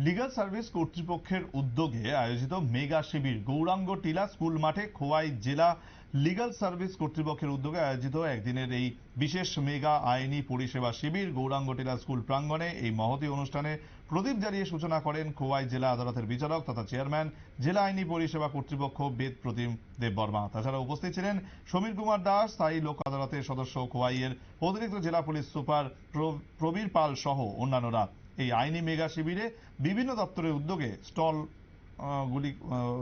Legal service কর্তৃপক্ষের উদ্যোগে আয়োজিত মেগা শিবির গৌরাঙ্গ টিলা স্কুল মাঠে। খোয়াই জেলা লিগ্যাল সার্ভিস কর্তৃপক্ষের উদ্যোগে আয়োজিত একদিনের এই বিশেষ মেগা আইনি পরিষেবা শিবির গৌরাঙ্গ টিলা স্কুল প্রাঙ্গণে। এই মহতী অনুষ্ঠানে প্রদীপ জ্বালিয়ে সূচনা করেন খোয়াই জেলা আদালতের বিচারক তথা চেয়ারম্যান জেলা আইনি পরিষেবা কর্তৃপক্ষ বেদ প্রতিম দেববর্মা। তাছাড়া উপস্থিত ছিলেন সমীর কুমার দাস, স্থায়ী লোক আদালতের সদস্য খোয়াইয়ের অতিরিক্ত জেলা পুলিশ সুপার প্রবীর পাল সহ অন্যান্যরা। এই আইনি মেগা শিবিরে বিভিন্ন দপ্তরের উদ্যোগে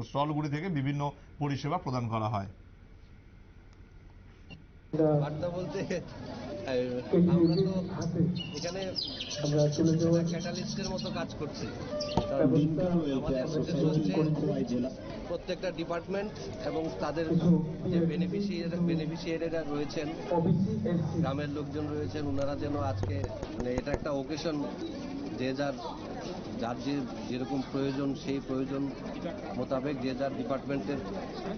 স্টলগুলি থেকে বিভিন্ন পরিষেবা প্রদান করা হয়। বার্তা বলতে আমরা তো এখানে ক্যাটালিস্টের মতো কাজ করছি। আমাদের উদ্দেশ্য হচ্ছে প্রত্যেকটা ডিপার্টমেন্ট এবং তাদের যে বেনিফিশিয়ারিরা রয়েছেন, গ্রামের লোকজন রয়েছেন, ওনারা যেন আজকে মানে এটা একটা ওকেশন, যে যার যেরকম প্রয়োজন সেই প্রয়োজন মোতাবেক যে যার ডিপার্টমেন্টের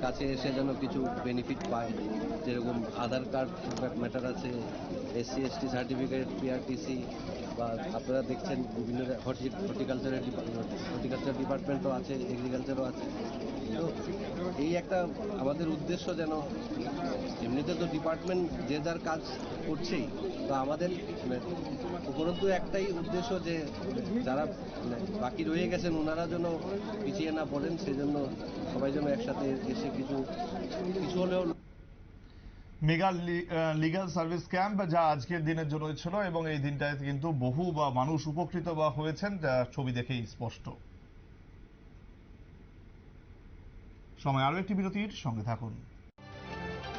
কাছে এসে যেন কিছু বেনিফিট পায়। যেরকম আধার কার্ড ম্যাটার আছে, SC/ST সার্টিফিকেট, PRTC, বা আপনারা দেখছেন বিভিন্ন হর্টিকালচার ডিপার্টমেন্টও আছে, এগ্রিকালচারও আছে। তো এই একটা আমাদের উদ্দেশ্য যেন এমনিতে তো ডিপার্টমেন্ট যে যার কাজ করছেই, তো আমাদের উপরন্তু একটাই উদ্দেশ্য যে যারা বাকি রয়ে গেছেন ওনারা যেন পিছিয়ে না পড়েন, সেজন্য সবাই যেন একসাথে এসে কিছু হলেও। মেগা লিগ্যাল সার্ভিস ক্যাম্প যা আজকের দিনের জন্য ছিল এবং এই দিনটায় কিন্তু বহু মানুষ উপকৃত হয়েছেন, যা ছবি দেখেই স্পষ্ট। সময় আরো একটি বিরতির, সঙ্গে থাকুন।